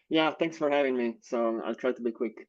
Yeah, thanks for having me. So I'll try to be quick.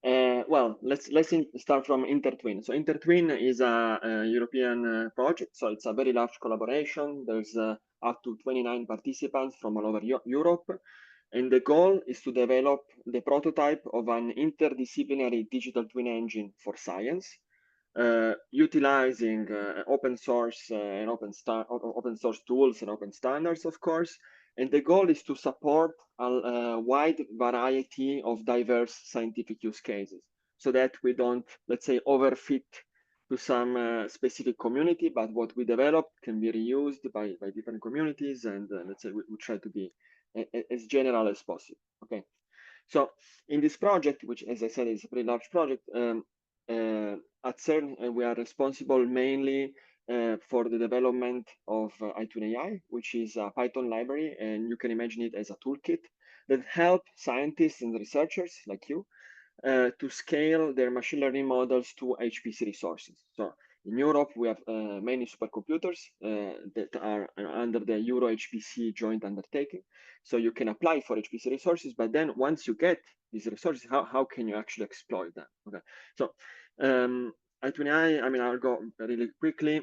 Well, let's start from Intertwin. So Intertwin is a European project. So it's a very large collaboration. There's up to 29 participants from all over Europe, and the goal is to develop the prototype of an interdisciplinary digital twin engine for science, utilizing open source and open source tools and open standards, of course. And the goal is to support a wide variety of diverse scientific use cases, so that we don't, let's say, overfit to some specific community, but what we develop can be reused by different communities, and let's say we try to be as general as possible. Okay. So in this project, which, as I said, is a pretty large project, uh, at CERN, we are responsible mainly for the development of i2AI, which is a Python library, and you can imagine it as a toolkit that help scientists and researchers like you to scale their machine learning models to HPC resources. So in Europe, we have many supercomputers that are under the Euro HPC joint undertaking. So you can apply for HPC resources, but then once you get these resources, how can you actually exploit them? Okay, so I mean, I'll go really quickly.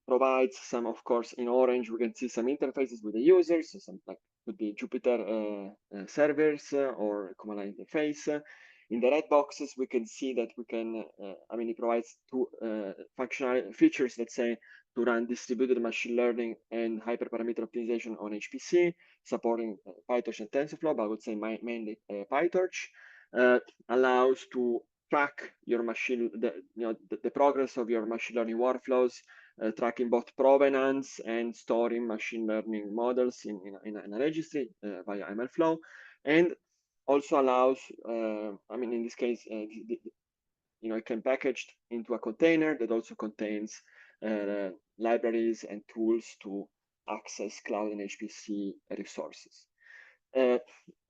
Provides some, of course, in orange, we can see some interfaces with the users, so some like could be Jupyter servers or command line interface. In the red boxes, we can see that we can, I mean, it provides two functional features, let's say, to run distributed machine learning and hyperparameter optimization on HPC, supporting PyTorch and TensorFlow, but I would say mainly PyTorch. Allows to track your the progress of your machine learning workflows, tracking both provenance and storing machine learning models in a registry via MLflow, and also allows, I mean, in this case, it can packaged into a container that also contains libraries and tools to access cloud and HPC resources. Uh,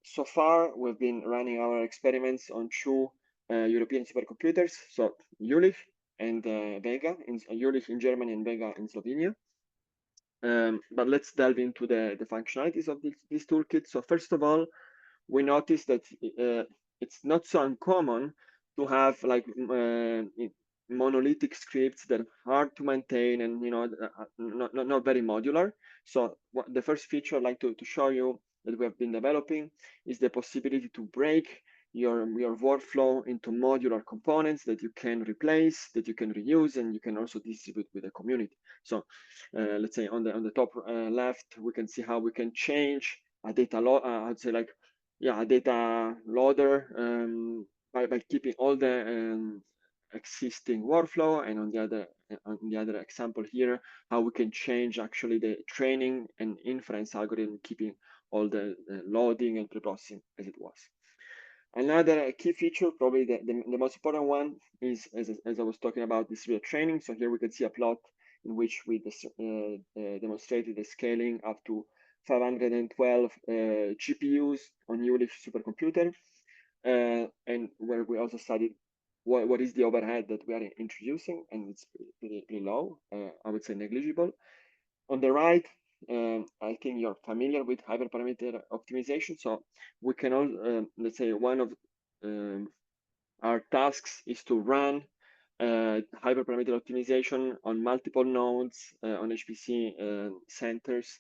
so far, we've been running our experiments on two European supercomputers, so Jülich and Vega, Jülich in Germany and Vega in Slovenia. But let's delve into the functionalities of this toolkit. So first of all, we noticed that it's not so uncommon to have like monolithic scripts that are hard to maintain and not very modular. So the first feature I'd like to show you that we have been developing is the possibility to break your workflow into modular components that you can replace, that you can reuse, and you can also distribute with the community. So let's say on the top left, we can see how we can change a data load, I'd say like, yeah, a data loader by keeping all the existing workflow, and on the other example here, how we can change actually the training and inference algorithm, keeping all the loading and preprocessing as it was. Another key feature, probably the most important one, is as I was talking about distributed training. So here we can see a plot in which we demonstrated the scaling up to 512 GPUs on Jülich supercomputer, and where we also studied what is the overhead that we are introducing, and it's pretty low, I would say negligible. On the right, I think you're familiar with hyperparameter optimization. So we can all, let's say, one of our tasks is to run hyperparameter optimization on multiple nodes on HPC centers,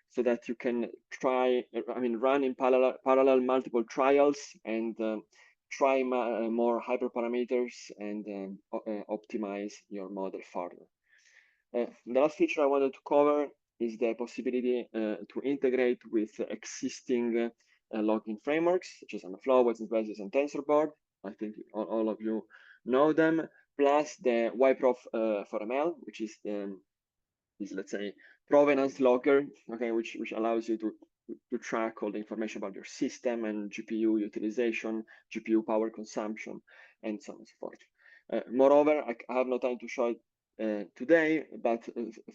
so that you can run in parallel multiple trials and try more hyperparameters and optimize your model further. The last feature I wanted to cover is the possibility to integrate with existing logging frameworks, such as MLflow, Watson Basis, and TensorBoard. I think all of you know them, plus the YProf for ML, which is let's say, provenance logger, okay, which allows you to track all the information about your system and GPU utilization, GPU power consumption, and so on and so forth. Moreover, I have no time to show it today, but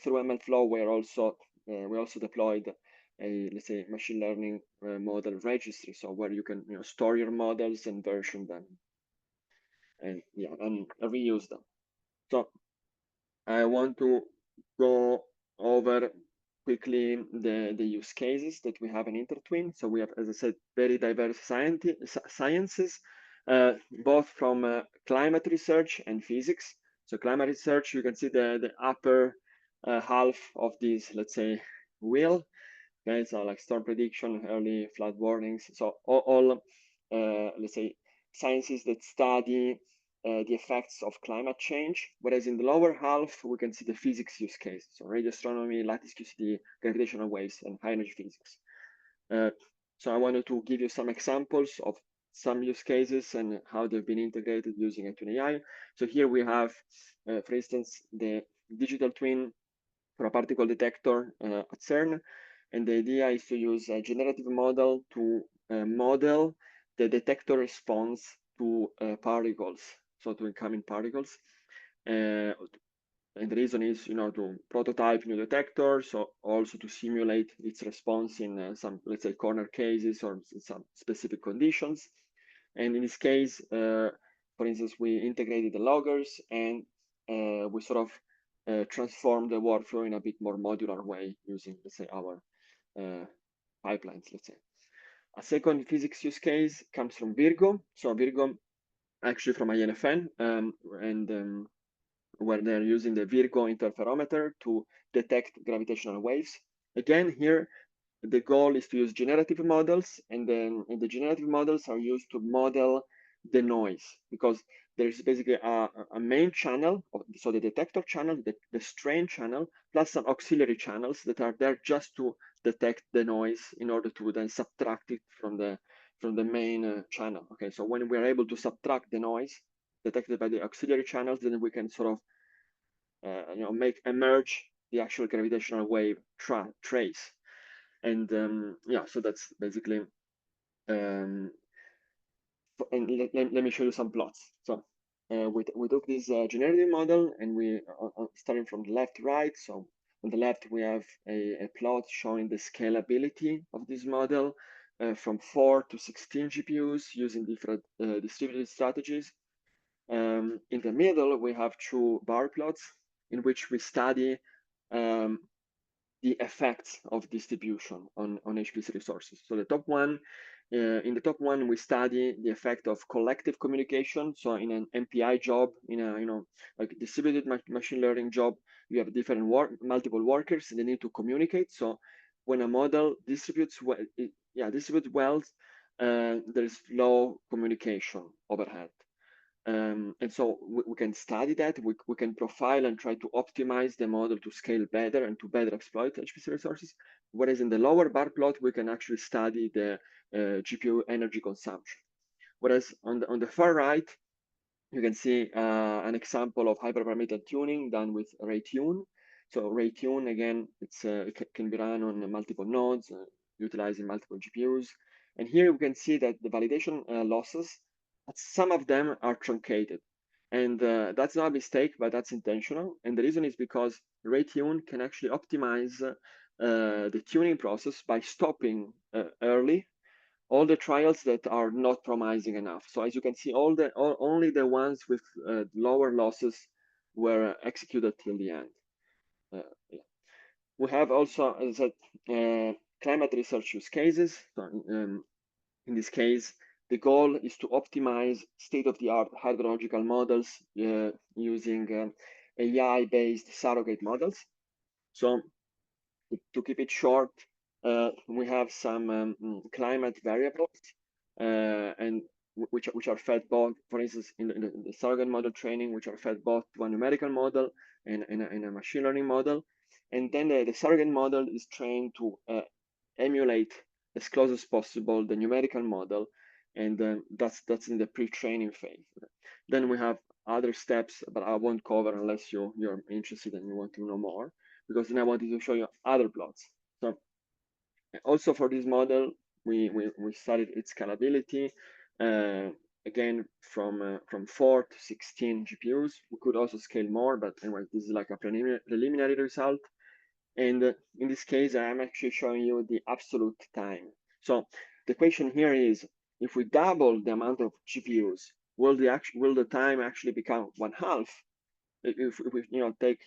through MLflow, we also deployed a, let's say, machine learning model registry, so where you can store your models and version them, and reuse them. So I want to go over quickly the use cases that we have in Intertwin. So we have, as I said, very diverse sciences, both from climate research and physics. So climate research, you can see the upper half of this, let's say, wheel. Okay, so like storm prediction, early flood warnings. So all let's say, sciences that study the effects of climate change. Whereas in the lower half, we can see the physics use case. So radio astronomy, lattice QCD, gravitational waves, and high energy physics. So I wanted to give you some examples of some use cases and how they've been integrated using A2AI. So here we have, for instance, the digital twin for a particle detector at CERN. And the idea is to use a generative model to model the detector response to particles, so to incoming particles. And the reason is, to prototype new detectors, so also to simulate its response in some, let's say, corner cases or some specific conditions. And in this case, for instance, we integrated the loggers and we sort of transformed the workflow in a bit more modular way using, let's say, our pipelines, let's say. A second physics use case comes from Virgo. So Virgo, actually from INFN, and where they're using the Virgo interferometer to detect gravitational waves. Again, here, the goal is to use generative models, and then the generative models are used to model the noise, because there's basically a main channel, so the detector channel, the strain channel, plus some auxiliary channels that are there just to detect the noise in order to then subtract it from the main channel. Okay, so when we're able to subtract the noise detected by the auxiliary channels, then we can sort of make emerge the actual gravitational wave trace. And yeah, so that's basically, and let me show you some plots. So we took this generative model, and we starting from the left, right. So on the left, we have a plot showing the scalability of this model from 4 to 16 GPUs using different distributed strategies. In the middle, we have two bar plots in which we study the effects of distribution on HPC resources. So the top one, in the top one, we study the effect of collective communication. So in an MPI job, in a like distributed machine learning job, you have different multiple workers, and they need to communicate. So when a model distributes well, there's low communication overhead. And so we can study that, we can profile and try to optimize the model to scale better and to better exploit HPC resources. Whereas in the lower bar plot, we can actually study the GPU energy consumption. Whereas on the far right, you can see an example of hyperparameter tuning done with RayTune. So RayTune, again, it can be run on multiple nodes, utilizing multiple GPUs. And here we can see that the validation losses, some of them are truncated. And that's not a mistake, but that's intentional. And the reason is because RayTune can actually optimize the tuning process by stopping early all the trials that are not promising enough. So as you can see, only the ones with lower losses were executed till the end. Yeah. We have also, as I said, climate research use cases. So, in this case, the goal is to optimize state-of-the-art hydrological models using AI-based surrogate models. So to keep it short, we have some climate variables, and which are fed both, for instance, in the surrogate model training, which are fed both to a numerical model and a machine learning model. And then the surrogate model is trained to emulate as close as possible the numerical model, and that's in the pre-training phase. Then we have other steps, but I won't cover unless you're interested and you want to know more, because then I wanted to show you other plots. So also for this model, we studied its scalability. Again, from 4 to 16 GPUs. We could also scale more, but anyway, this is like a preliminary result. And in this case, I'm actually showing you the absolute time. So the question here is, if we double the amount of GPUs, will the time actually become 1/2? If we take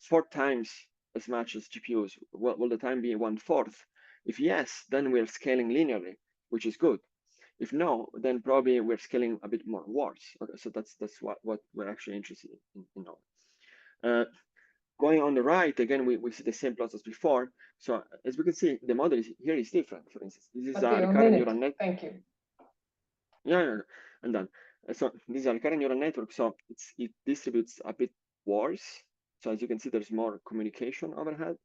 4 times as much as GPUs? Will the time be 1/4? If yes, then we're scaling linearly, which is good. If no, then probably we're scaling a bit more worse. Okay, so that's what we're actually interested in knowing. Going on the right, again, we see the same plots as before. So as we can see, the model here is different. For instance, this is a recurrent neural network. Thank you. Yeah, and then so this is a recurrent neural network, so it distributes a bit worse. So as you can see, there's more communication overhead,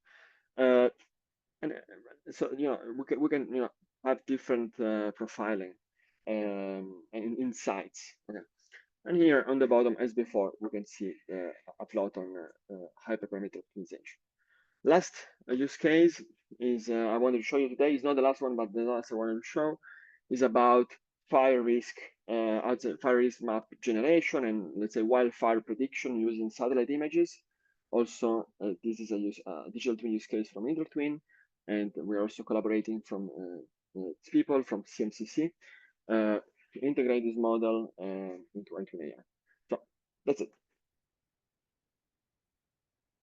and so we can have different profiling and insights. Okay. And here on the bottom, as before, we can see a plot on hyperparameter optimization. Last use case is I wanted to show you today. Is not the last one, but the last I wanted to show is about fire risk, fire risk map generation and let's say wildfire prediction using satellite images. Also, this is a digital twin use case from InterTwin, and we're also collaborating from people from CMCC to integrate this model into InterTwin AI. So that's it.